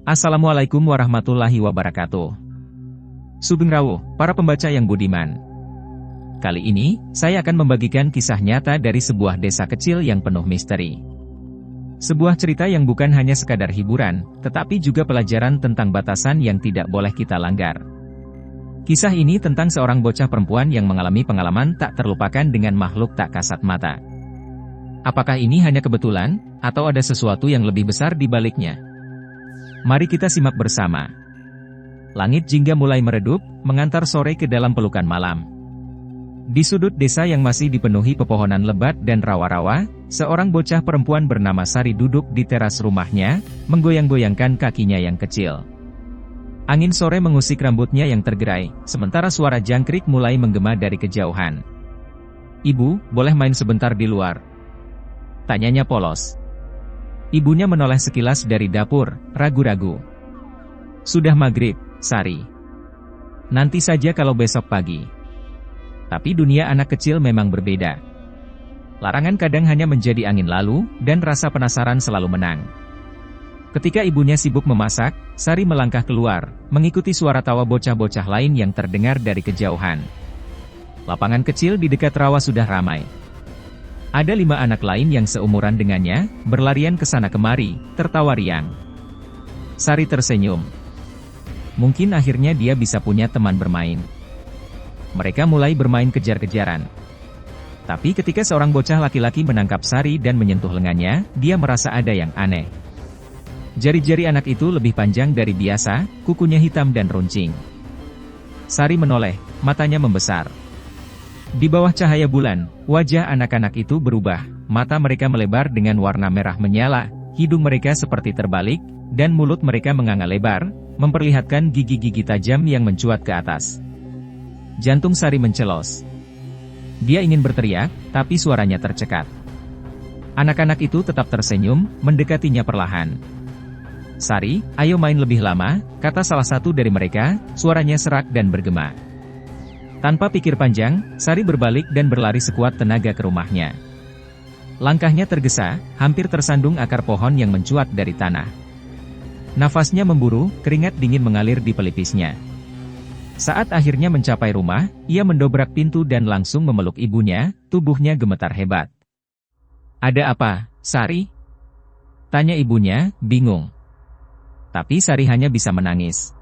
Assalamualaikum warahmatullahi wabarakatuh. Sugeng Rawuh, para pembaca yang budiman. Kali ini, saya akan membagikan kisah nyata dari sebuah desa kecil yang penuh misteri. Sebuah cerita yang bukan hanya sekadar hiburan, tetapi juga pelajaran tentang batasan yang tidak boleh kita langgar. Kisah ini tentang seorang bocah perempuan yang mengalami pengalaman tak terlupakan dengan makhluk tak kasat mata. Apakah ini hanya kebetulan, atau ada sesuatu yang lebih besar di baliknya? Mari kita simak bersama. Langit jingga mulai meredup, mengantar sore ke dalam pelukan malam. Di sudut desa yang masih dipenuhi pepohonan lebat dan rawa-rawa, seorang bocah perempuan bernama Sari duduk di teras rumahnya, menggoyang-goyangkan kakinya yang kecil. Angin sore mengusik rambutnya yang tergerai, sementara suara jangkrik mulai menggema dari kejauhan. "Ibu, boleh main sebentar di luar?" tanyanya polos. Ibunya menoleh sekilas dari dapur, ragu-ragu. "Sudah maghrib, Sari. Nanti saja kalau besok pagi." Tapi dunia anak kecil memang berbeda. Larangan kadang hanya menjadi angin lalu, dan rasa penasaran selalu menang. Ketika ibunya sibuk memasak, Sari melangkah keluar, mengikuti suara tawa bocah-bocah lain yang terdengar dari kejauhan. Lapangan kecil di dekat rawa sudah ramai. Ada 5 anak lain yang seumuran dengannya, berlarian ke sana kemari, tertawa riang. Sari tersenyum. Mungkin akhirnya dia bisa punya teman bermain. Mereka mulai bermain kejar-kejaran. Tapi ketika seorang bocah laki-laki menangkap Sari dan menyentuh lengannya, dia merasa ada yang aneh. Jari-jari anak itu lebih panjang dari biasa, kukunya hitam dan runcing. Sari menoleh, matanya membesar. Di bawah cahaya bulan, wajah anak-anak itu berubah, mata mereka melebar dengan warna merah menyala, hidung mereka seperti terbalik, dan mulut mereka menganga lebar, memperlihatkan gigi-gigi tajam yang mencuat ke atas. Jantung Sari mencelos. Dia ingin berteriak, tapi suaranya tercekat. Anak-anak itu tetap tersenyum, mendekatinya perlahan. "Sari, ayo main lebih lama," kata salah satu dari mereka, suaranya serak dan bergema. Tanpa pikir panjang, Sari berbalik dan berlari sekuat tenaga ke rumahnya. Langkahnya tergesa, hampir tersandung akar pohon yang mencuat dari tanah. Nafasnya memburu, keringat dingin mengalir di pelipisnya. Saat akhirnya mencapai rumah, ia mendobrak pintu dan langsung memeluk ibunya, tubuhnya gemetar hebat. "Ada apa, Sari?" tanya ibunya, bingung. Tapi Sari hanya bisa menangis.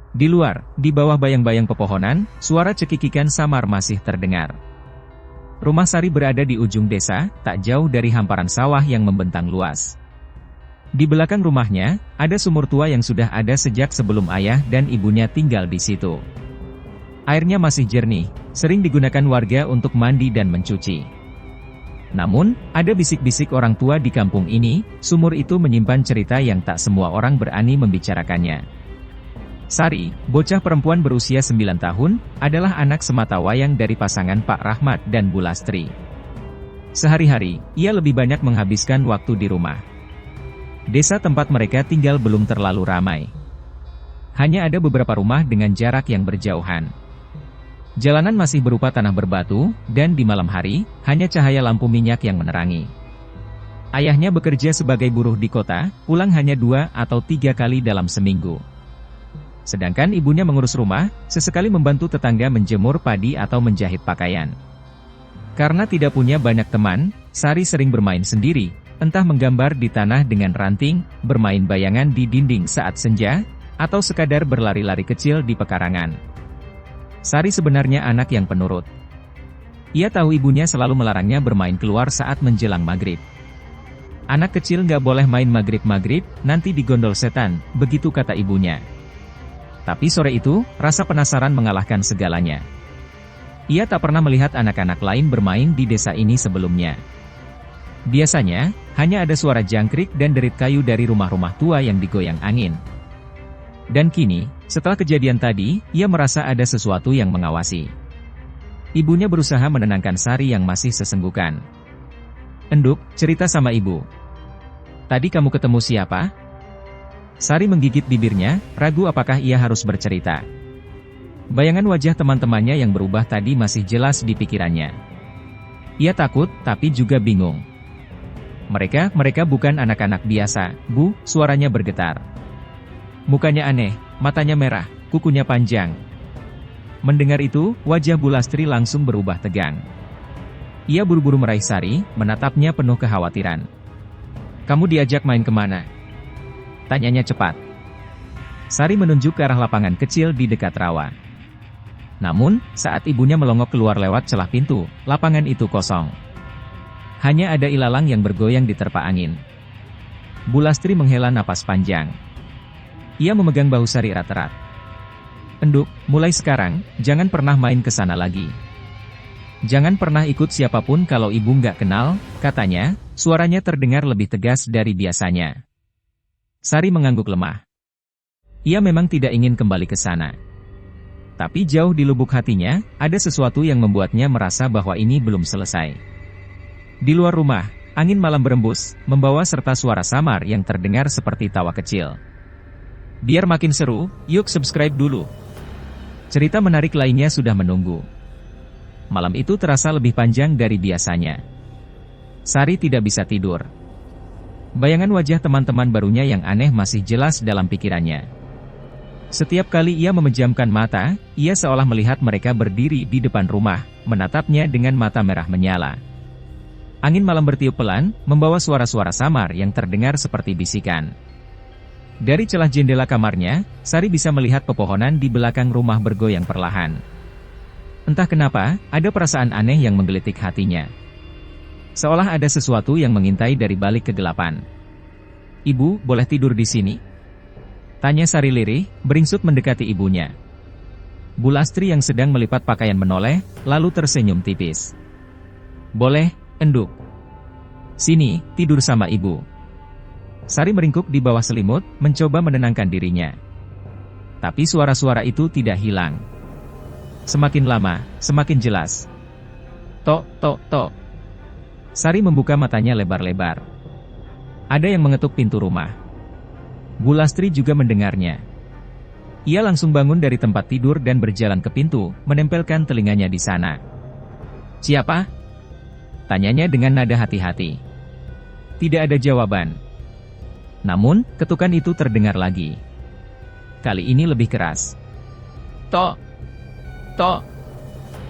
Di luar, di bawah bayang-bayang pepohonan, suara cekikikan samar masih terdengar. Rumah Sari berada di ujung desa, tak jauh dari hamparan sawah yang membentang luas. Di belakang rumahnya, ada sumur tua yang sudah ada sejak sebelum ayah dan ibunya tinggal di situ. Airnya masih jernih, sering digunakan warga untuk mandi dan mencuci. Namun, ada bisik-bisik orang tua di kampung ini, sumur itu menyimpan cerita yang tak semua orang berani membicarakannya. Sari, bocah perempuan berusia 9 tahun, adalah anak sematawayang dari pasangan Pak Rahmat dan Bu Lastri. Sehari-hari, ia lebih banyak menghabiskan waktu di rumah. Desa tempat mereka tinggal belum terlalu ramai. Hanya ada beberapa rumah dengan jarak yang berjauhan. Jalanan masih berupa tanah berbatu, dan di malam hari, hanya cahaya lampu minyak yang menerangi. Ayahnya bekerja sebagai buruh di kota, pulang hanya 2 atau 3 kali dalam seminggu. Sedangkan ibunya mengurus rumah, sesekali membantu tetangga menjemur padi atau menjahit pakaian. Karena tidak punya banyak teman, Sari sering bermain sendiri, entah menggambar di tanah dengan ranting, bermain bayangan di dinding saat senja, atau sekadar berlari-lari kecil di pekarangan. Sari sebenarnya anak yang penurut. Ia tahu ibunya selalu melarangnya bermain keluar saat menjelang maghrib. "Anak kecil nggak boleh main maghrib-maghrib, nanti digondol setan," begitu kata ibunya. Tapi sore itu, rasa penasaran mengalahkan segalanya. Ia tak pernah melihat anak-anak lain bermain di desa ini sebelumnya. Biasanya, hanya ada suara jangkrik dan derit kayu dari rumah-rumah tua yang digoyang angin. Dan kini, setelah kejadian tadi, ia merasa ada sesuatu yang mengawasi. Ibunya berusaha menenangkan Sari yang masih sesenggukan. "Enduk, cerita sama ibu. Tadi kamu ketemu siapa?" Sari menggigit bibirnya, ragu apakah ia harus bercerita. Bayangan wajah teman-temannya yang berubah tadi masih jelas di pikirannya. Ia takut, tapi juga bingung. Mereka bukan anak-anak biasa, Bu, suaranya bergetar. Mukanya aneh, matanya merah, kukunya panjang. Mendengar itu, wajah Bu Lastri langsung berubah tegang. Ia buru-buru meraih Sari, menatapnya penuh kekhawatiran. "Kamu diajak main kemana?" tanyanya cepat. Sari menunjuk ke arah lapangan kecil di dekat rawa. Namun, saat ibunya melongok keluar lewat celah pintu, lapangan itu kosong. Hanya ada ilalang yang bergoyang di terpa angin. Bu Lastri menghela napas panjang. Ia memegang bahu Sari erat-erat. "Enduk, mulai sekarang, jangan pernah main ke sana lagi. Jangan pernah ikut siapapun kalau ibu nggak kenal," katanya, suaranya terdengar lebih tegas dari biasanya. Sari mengangguk lemah. Ia memang tidak ingin kembali ke sana. Tapi jauh di lubuk hatinya, ada sesuatu yang membuatnya merasa bahwa ini belum selesai. Di luar rumah, angin malam berembus, membawa serta suara samar yang terdengar seperti tawa kecil. Biar makin seru, yuk subscribe dulu. Cerita menarik lainnya sudah menunggu. Malam itu terasa lebih panjang dari biasanya. Sari tidak bisa tidur. Bayangan wajah teman-teman barunya yang aneh masih jelas dalam pikirannya. Setiap kali ia memejamkan mata, ia seolah melihat mereka berdiri di depan rumah, menatapnya dengan mata merah menyala. Angin malam bertiup pelan, membawa suara-suara samar yang terdengar seperti bisikan. Dari celah jendela kamarnya, Sari bisa melihat pepohonan di belakang rumah bergoyang perlahan. Entah kenapa, ada perasaan aneh yang menggelitik hatinya. Seolah ada sesuatu yang mengintai dari balik kegelapan. "Ibu, boleh tidur di sini?" tanya Sari lirih, beringsut mendekati ibunya. Bu Lastri yang sedang melipat pakaian menoleh, lalu tersenyum tipis. "Boleh, Enduk. Sini, tidur sama ibu." Sari meringkuk di bawah selimut, mencoba menenangkan dirinya. Tapi suara-suara itu tidak hilang. Semakin lama, semakin jelas. Tok, tok, tok. Sari membuka matanya lebar-lebar. Ada yang mengetuk pintu rumah. Bu Lastri juga mendengarnya. Ia langsung bangun dari tempat tidur dan berjalan ke pintu, menempelkan telinganya di sana. "Siapa?" tanyanya dengan nada hati-hati. Tidak ada jawaban. Namun, ketukan itu terdengar lagi. Kali ini lebih keras. "Tok! Tok!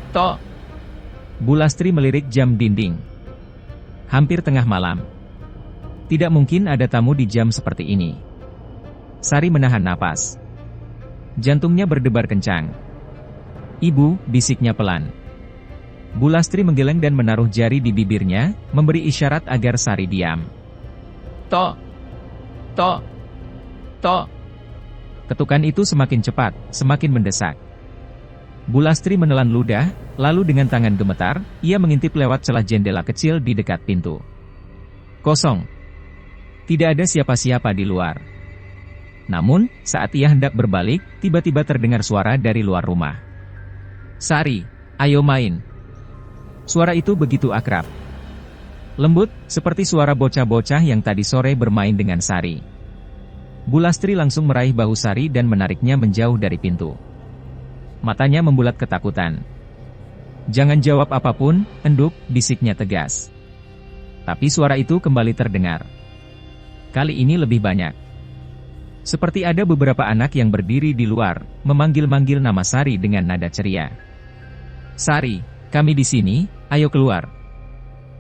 Tok!" Bu Lastri melirik jam dinding. Hampir tengah malam. Tidak mungkin ada tamu di jam seperti ini. Sari menahan napas. Jantungnya berdebar kencang. "Ibu," bisiknya pelan. Bu Lastri menggeleng dan menaruh jari di bibirnya, memberi isyarat agar Sari diam. "Tok! Tok! Tok!" Ketukan itu semakin cepat, semakin mendesak. Bu Lastri menelan ludah, lalu dengan tangan gemetar, ia mengintip lewat celah jendela kecil di dekat pintu. Kosong. Tidak ada siapa-siapa di luar. Namun, saat ia hendak berbalik, tiba-tiba terdengar suara dari luar rumah. "Sari, ayo main." Suara itu begitu akrab. Lembut, seperti suara bocah-bocah yang tadi sore bermain dengan Sari. Bu Lastri langsung meraih bahu Sari dan menariknya menjauh dari pintu. Matanya membulat ketakutan. "Jangan jawab apapun, Enduk," bisiknya tegas. Tapi suara itu kembali terdengar. Kali ini lebih banyak. Seperti ada beberapa anak yang berdiri di luar, memanggil-manggil nama Sari dengan nada ceria. "Sari, kami di sini, ayo keluar."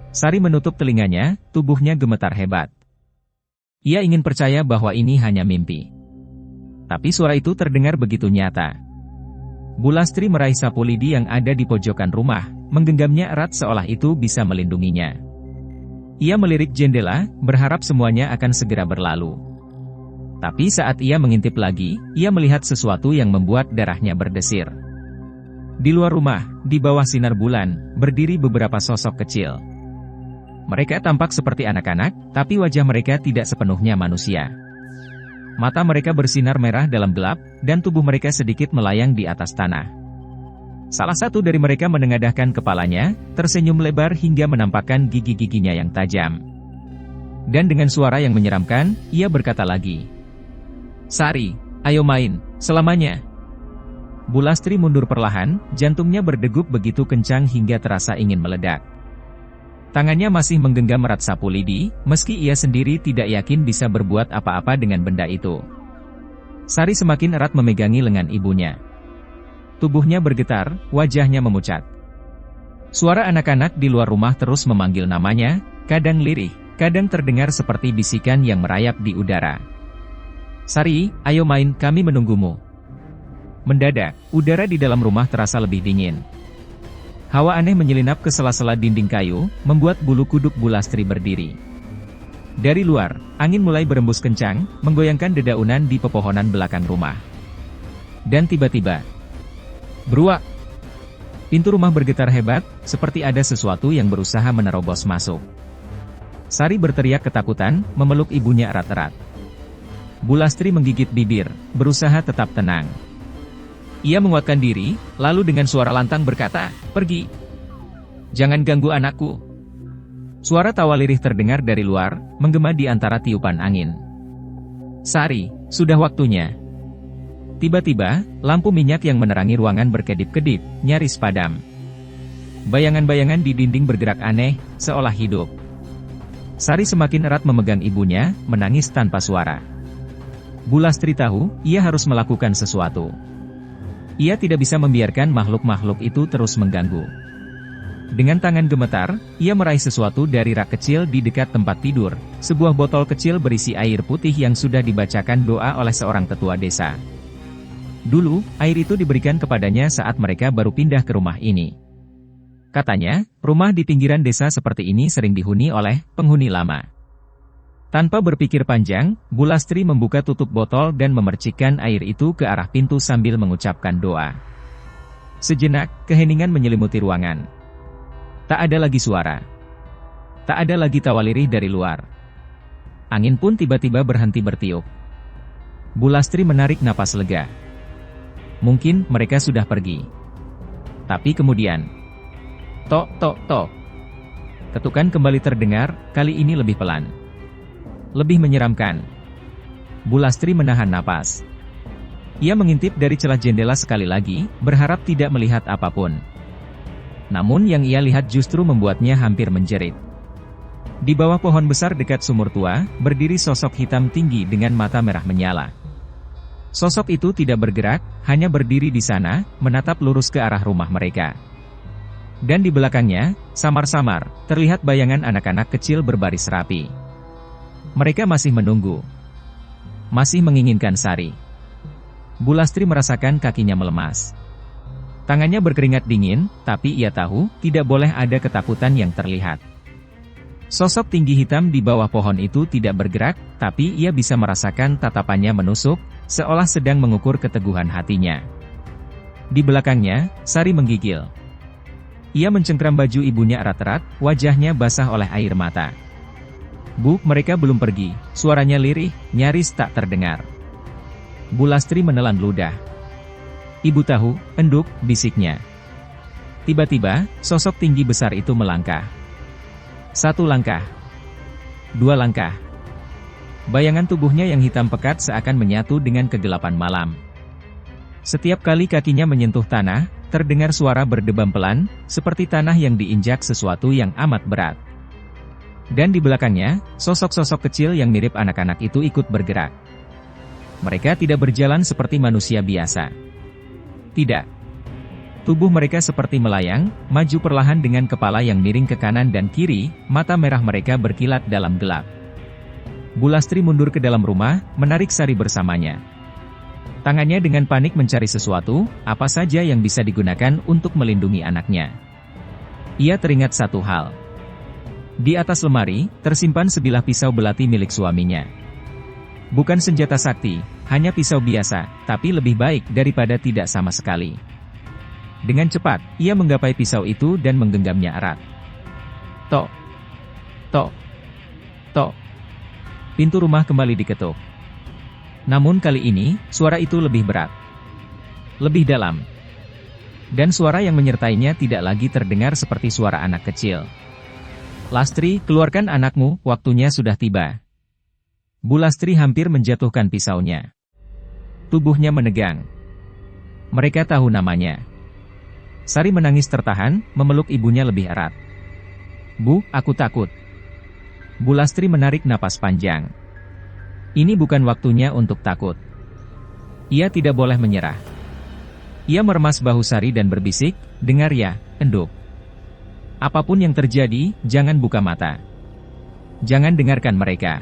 Sari menutup telinganya, tubuhnya gemetar hebat. Ia ingin percaya bahwa ini hanya mimpi. Tapi suara itu terdengar begitu nyata. Bu Lastri meraih sapu lidi yang ada di pojokan rumah, menggenggamnya erat seolah itu bisa melindunginya. Ia melirik jendela, berharap semuanya akan segera berlalu. Tapi saat ia mengintip lagi, ia melihat sesuatu yang membuat darahnya berdesir. Di luar rumah, di bawah sinar bulan, berdiri beberapa sosok kecil. Mereka tampak seperti anak-anak, tapi wajah mereka tidak sepenuhnya manusia. Mata mereka bersinar merah dalam gelap, dan tubuh mereka sedikit melayang di atas tanah. Salah satu dari mereka menengadahkan kepalanya, tersenyum lebar hingga menampakkan gigi-giginya yang tajam. Dan dengan suara yang menyeramkan, ia berkata lagi, "Sari, ayo main, selamanya." Bu Lastri mundur perlahan, jantungnya berdegup begitu kencang hingga terasa ingin meledak. Tangannya masih menggenggam erat sapu lidi, meski ia sendiri tidak yakin bisa berbuat apa-apa dengan benda itu. Sari semakin erat memegangi lengan ibunya. Tubuhnya bergetar, wajahnya memucat. Suara anak-anak di luar rumah terus memanggil namanya, kadang lirih, kadang terdengar seperti bisikan yang merayap di udara. "Sari, ayo main, kami menunggumu." Mendadak, udara di dalam rumah terasa lebih dingin. Hawa aneh menyelinap ke sela-sela dinding kayu, membuat bulu kuduk Bu Lastri berdiri. Dari luar, angin mulai berembus kencang, menggoyangkan dedaunan di pepohonan belakang rumah. Dan tiba-tiba, beruak! Pintu rumah bergetar hebat, seperti ada sesuatu yang berusaha menerobos masuk. Sari berteriak ketakutan, memeluk ibunya erat-erat. Bu Lastri menggigit bibir, berusaha tetap tenang. Ia menguatkan diri, lalu dengan suara lantang berkata, "Pergi! Jangan ganggu anakku." Suara tawa lirih terdengar dari luar, menggema di antara tiupan angin. "Sari, sudah waktunya." Tiba-tiba, lampu minyak yang menerangi ruangan berkedip-kedip, nyaris padam. Bayangan-bayangan di dinding bergerak aneh, seolah hidup. Sari semakin erat memegang ibunya, menangis tanpa suara. Bu Lastri tahu, ia harus melakukan sesuatu. Ia tidak bisa membiarkan makhluk-makhluk itu terus mengganggu. Dengan tangan gemetar, ia meraih sesuatu dari rak kecil di dekat tempat tidur, sebuah botol kecil berisi air putih yang sudah dibacakan doa oleh seorang tetua desa. Dulu, air itu diberikan kepadanya saat mereka baru pindah ke rumah ini. Katanya, rumah di pinggiran desa seperti ini sering dihuni oleh penghuni lama. Tanpa berpikir panjang, Bu Lastri membuka tutup botol dan memercikkan air itu ke arah pintu sambil mengucapkan doa. Sejenak, keheningan menyelimuti ruangan. Tak ada lagi suara. Tak ada lagi tawa lirih dari luar. Angin pun tiba-tiba berhenti bertiup. Bu Lastri menarik napas lega. Mungkin mereka sudah pergi. Tapi kemudian, tok tok tok. Ketukan kembali terdengar, kali ini lebih pelan. Lebih menyeramkan. Bu Lastri menahan napas. Ia mengintip dari celah jendela sekali lagi, berharap tidak melihat apapun. Namun yang ia lihat justru membuatnya hampir menjerit. Di bawah pohon besar dekat sumur tua, berdiri sosok hitam tinggi dengan mata merah menyala. Sosok itu tidak bergerak, hanya berdiri di sana, menatap lurus ke arah rumah mereka. Dan di belakangnya, samar-samar, terlihat bayangan anak-anak kecil berbaris rapi. Mereka masih menunggu. Masih menginginkan Sari. Bu Lastri merasakan kakinya melemas. Tangannya berkeringat dingin, tapi ia tahu, tidak boleh ada ketakutan yang terlihat. Sosok tinggi hitam di bawah pohon itu tidak bergerak, tapi ia bisa merasakan tatapannya menusuk, seolah sedang mengukur keteguhan hatinya. Di belakangnya, Sari menggigil. Ia mencengkram baju ibunya erat-erat, wajahnya basah oleh air mata. "Bu, mereka belum pergi," suaranya lirih, nyaris tak terdengar. Bu Lastri menelan ludah. "Ibu tahu, enduk," bisiknya. Tiba-tiba, sosok tinggi besar itu melangkah. 1 langkah. 2 langkah. Bayangan tubuhnya yang hitam pekat seakan menyatu dengan kegelapan malam. Setiap kali kakinya menyentuh tanah, terdengar suara berdebam pelan, seperti tanah yang diinjak sesuatu yang amat berat. Dan di belakangnya, sosok-sosok kecil yang mirip anak-anak itu ikut bergerak. Mereka tidak berjalan seperti manusia biasa. Tidak. Tubuh mereka seperti melayang, maju perlahan dengan kepala yang miring ke kanan dan kiri, mata merah mereka berkilat dalam gelap. Bu Lastri mundur ke dalam rumah, menarik Sari bersamanya. Tangannya dengan panik mencari sesuatu, apa saja yang bisa digunakan untuk melindungi anaknya. Ia teringat satu hal. Di atas lemari, tersimpan sebilah pisau belati milik suaminya. Bukan senjata sakti, hanya pisau biasa, tapi lebih baik daripada tidak sama sekali. Dengan cepat, ia menggapai pisau itu dan menggenggamnya erat. Tok, tok, tok. Pintu rumah kembali diketuk. Namun kali ini, suara itu lebih berat. Lebih dalam. Dan suara yang menyertainya tidak lagi terdengar seperti suara anak kecil. "Lastri, keluarkan anakmu, waktunya sudah tiba." Bu Lastri hampir menjatuhkan pisaunya. Tubuhnya menegang. Mereka tahu namanya. Sari menangis tertahan, memeluk ibunya lebih erat. "Bu, aku takut." Bu Lastri menarik napas panjang. Ini bukan waktunya untuk takut. Ia tidak boleh menyerah. Ia meremas bahu Sari dan berbisik, "Dengar ya, Enduk. Apapun yang terjadi, jangan buka mata. Jangan dengarkan mereka.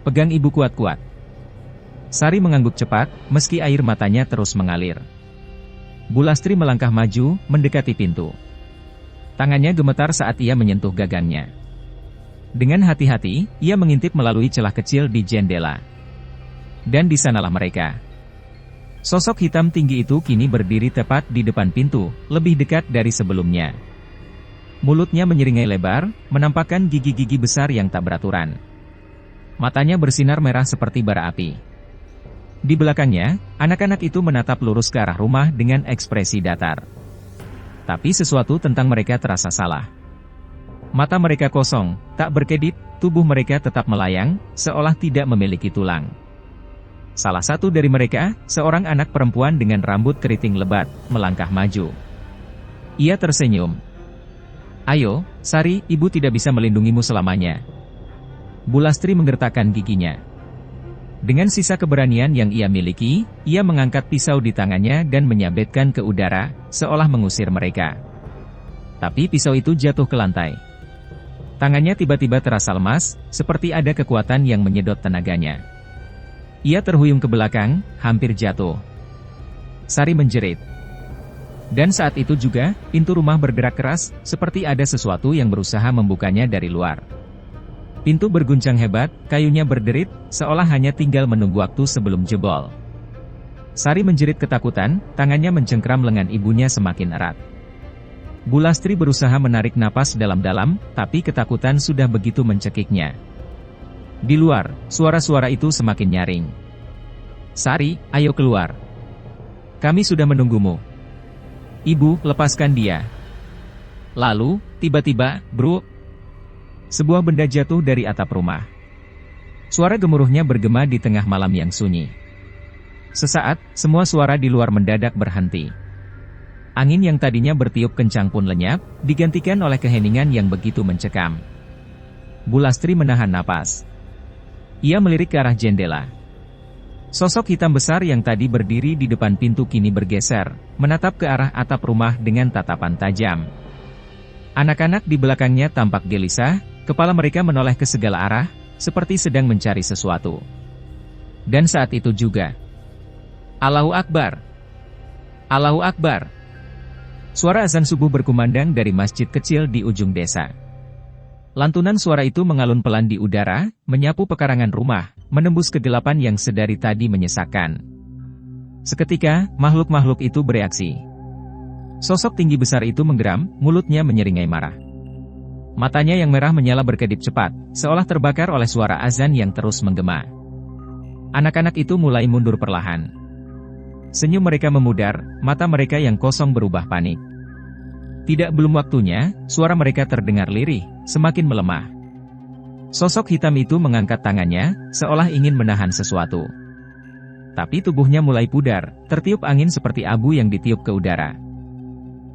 Pegang ibu kuat-kuat." Sari mengangguk cepat, meski air matanya terus mengalir. Bulastri melangkah maju, mendekati pintu. Tangannya gemetar saat ia menyentuh gagangnya. Dengan hati-hati, ia mengintip melalui celah kecil di jendela. Dan di sanalah mereka. Sosok hitam tinggi itu kini berdiri tepat di depan pintu, lebih dekat dari sebelumnya. Mulutnya menyeringai lebar, menampakkan gigi-gigi besar yang tak beraturan. Matanya bersinar merah seperti bara api. Di belakangnya, anak-anak itu menatap lurus ke arah rumah dengan ekspresi datar. Tapi sesuatu tentang mereka terasa salah. Mata mereka kosong, tak berkedip, tubuh mereka tetap melayang, seolah tidak memiliki tulang. Salah satu dari mereka, seorang anak perempuan dengan rambut keriting lebat, melangkah maju. Ia tersenyum. "Ayo, Sari, ibu tidak bisa melindungimu selamanya." Bulastri menggertakkan giginya. Dengan sisa keberanian yang ia miliki, ia mengangkat pisau di tangannya dan menyabetkan ke udara, seolah mengusir mereka. Tapi pisau itu jatuh ke lantai. Tangannya tiba-tiba terasa lemas, seperti ada kekuatan yang menyedot tenaganya. Ia terhuyung ke belakang, hampir jatuh. Sari menjerit. Dan saat itu juga, pintu rumah bergerak keras, seperti ada sesuatu yang berusaha membukanya dari luar. Pintu berguncang hebat, kayunya berderit, seolah hanya tinggal menunggu waktu sebelum jebol. Sari menjerit ketakutan, tangannya mencengkram lengan ibunya semakin erat. Bulastri berusaha menarik napas dalam-dalam, tapi ketakutan sudah begitu mencekiknya. Di luar, suara-suara itu semakin nyaring. "Sari, ayo keluar. Kami sudah menunggumu. Ibu, lepaskan dia." Lalu, tiba-tiba, bruk! Sebuah benda jatuh dari atap rumah. Suara gemuruhnya bergema di tengah malam yang sunyi. Sesaat, semua suara di luar mendadak berhenti. Angin yang tadinya bertiup kencang pun lenyap, digantikan oleh keheningan yang begitu mencekam. Bulastri menahan napas. Ia melirik ke arah jendela. Sosok hitam besar yang tadi berdiri di depan pintu kini bergeser, menatap ke arah atap rumah dengan tatapan tajam. Anak-anak di belakangnya tampak gelisah, kepala mereka menoleh ke segala arah, seperti sedang mencari sesuatu. Dan saat itu juga, Allahu Akbar! Allahu Akbar! Suara azan subuh berkumandang dari masjid kecil di ujung desa. Lantunan suara itu mengalun pelan di udara, menyapu pekarangan rumah, menembus kegelapan yang sedari tadi menyesakkan. Seketika, makhluk-makhluk itu bereaksi. Sosok tinggi besar itu menggeram, mulutnya menyeringai marah. Matanya yang merah menyala berkedip cepat, seolah terbakar oleh suara azan yang terus menggema. Anak-anak itu mulai mundur perlahan. Senyum mereka memudar, mata mereka yang kosong berubah panik. Tidak belum waktunya, suara mereka terdengar lirih, semakin melemah. Sosok hitam itu mengangkat tangannya, seolah ingin menahan sesuatu. Tapi tubuhnya mulai pudar, tertiup angin seperti abu yang ditiup ke udara.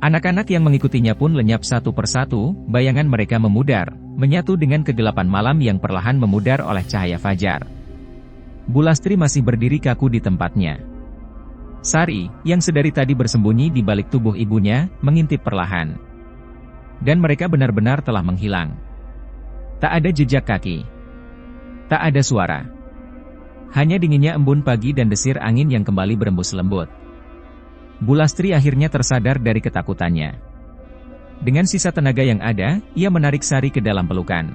Anak-anak yang mengikutinya pun lenyap satu persatu, bayangan mereka memudar, menyatu dengan kegelapan malam yang perlahan memudar oleh cahaya fajar. Bulastri masih berdiri kaku di tempatnya. Sari, yang sedari tadi bersembunyi di balik tubuh ibunya, mengintip perlahan. Dan mereka benar-benar telah menghilang. Tak ada jejak kaki. Tak ada suara. Hanya dinginnya embun pagi dan desir angin yang kembali berembus lembut. Bulastri akhirnya tersadar dari ketakutannya. Dengan sisa tenaga yang ada, ia menarik Sari ke dalam pelukan.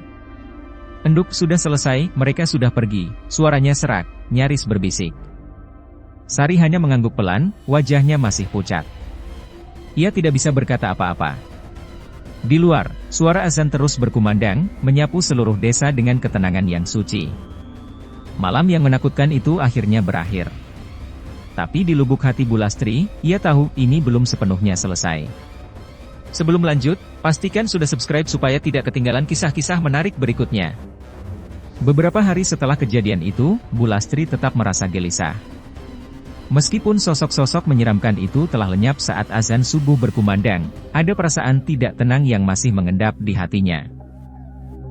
"Enduk, sudah selesai, mereka sudah pergi," suaranya serak, nyaris berbisik. Sari hanya mengangguk pelan, wajahnya masih pucat. Ia tidak bisa berkata apa-apa. Di luar, suara azan terus berkumandang, menyapu seluruh desa dengan ketenangan yang suci. Malam yang menakutkan itu akhirnya berakhir. Tapi di lubuk hati Bulastri, ia tahu ini belum sepenuhnya selesai. Sebelum lanjut, pastikan sudah subscribe supaya tidak ketinggalan kisah-kisah menarik berikutnya. Beberapa hari setelah kejadian itu, Bulastri tetap merasa gelisah. Meskipun sosok-sosok menyeramkan itu telah lenyap saat azan subuh berkumandang, ada perasaan tidak tenang yang masih mengendap di hatinya.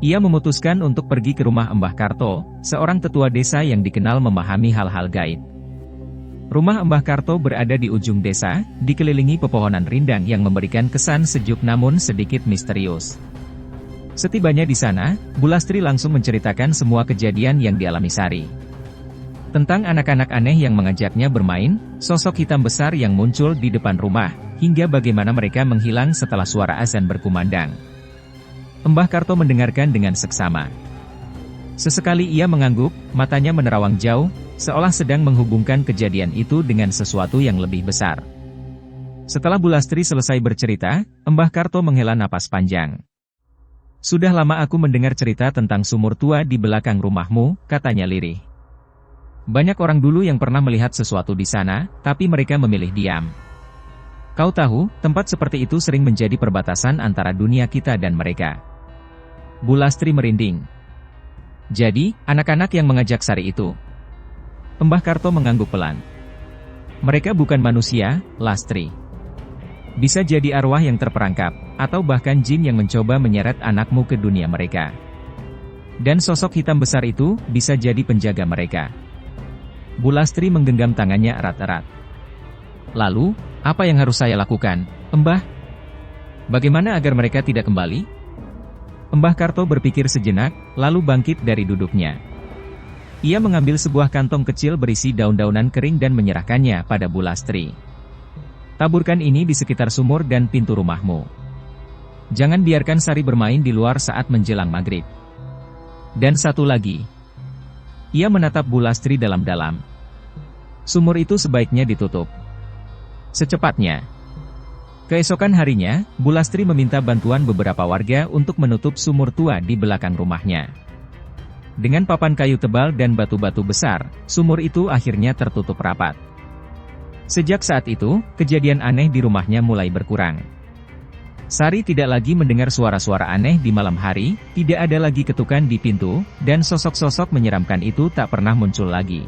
Ia memutuskan untuk pergi ke rumah Mbah Karto, seorang tetua desa yang dikenal memahami hal-hal gaib. Rumah Mbah Karto berada di ujung desa, dikelilingi pepohonan rindang yang memberikan kesan sejuk namun sedikit misterius. Setibanya di sana, Bu Lastri langsung menceritakan semua kejadian yang dialami Sari. Tentang anak-anak aneh yang mengajaknya bermain, sosok hitam besar yang muncul di depan rumah, hingga bagaimana mereka menghilang setelah suara azan berkumandang. Mbah Karto mendengarkan dengan seksama. Sesekali ia mengangguk, matanya menerawang jauh, seolah sedang menghubungkan kejadian itu dengan sesuatu yang lebih besar. Setelah Bu Lastri selesai bercerita, Mbah Karto menghela napas panjang. "Sudah lama aku mendengar cerita tentang sumur tua di belakang rumahmu," katanya lirih. "Banyak orang dulu yang pernah melihat sesuatu di sana, tapi mereka memilih diam. Kau tahu, tempat seperti itu sering menjadi perbatasan antara dunia kita dan mereka." Bu Lastri merinding. "Jadi, anak-anak yang mengajak Sari itu?" Mbah Karto mengangguk pelan. "Mereka bukan manusia, Lastri. Bisa jadi arwah yang terperangkap, atau bahkan jin yang mencoba menyeret anakmu ke dunia mereka. Dan sosok hitam besar itu, bisa jadi penjaga mereka." Bu Lastri menggenggam tangannya erat-erat. "Lalu, apa yang harus saya lakukan, Mbah? Bagaimana agar mereka tidak kembali?" Mbah Karto berpikir sejenak, lalu bangkit dari duduknya. Ia mengambil sebuah kantong kecil berisi daun-daunan kering dan menyerahkannya pada Bu Lastri. "Taburkan ini di sekitar sumur dan pintu rumahmu. Jangan biarkan Sari bermain di luar saat menjelang maghrib. Dan satu lagi." Ia menatap Bu Lastri dalam-dalam. "Sumur itu sebaiknya ditutup secepatnya." Keesokan harinya, Bu Lastri meminta bantuan beberapa warga untuk menutup sumur tua di belakang rumahnya. Dengan papan kayu tebal dan batu-batu besar, sumur itu akhirnya tertutup rapat. Sejak saat itu, kejadian aneh di rumahnya mulai berkurang. Sari tidak lagi mendengar suara-suara aneh di malam hari, tidak ada lagi ketukan di pintu, dan sosok-sosok menyeramkan itu tak pernah muncul lagi.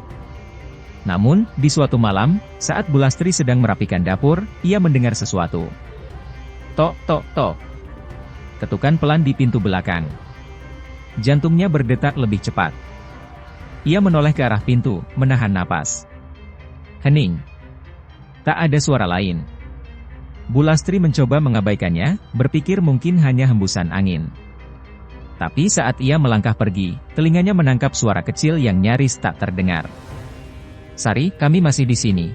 Namun, di suatu malam, saat Bu Lastri sedang merapikan dapur, ia mendengar sesuatu. Tok, tok, tok. Ketukan pelan di pintu belakang. Jantungnya berdetak lebih cepat. Ia menoleh ke arah pintu, menahan napas. Hening. Tak ada suara lain. Bu Lastri mencoba mengabaikannya, berpikir mungkin hanya hembusan angin. Tapi saat ia melangkah pergi, telinganya menangkap suara kecil yang nyaris tak terdengar. "Sari, kami masih di sini.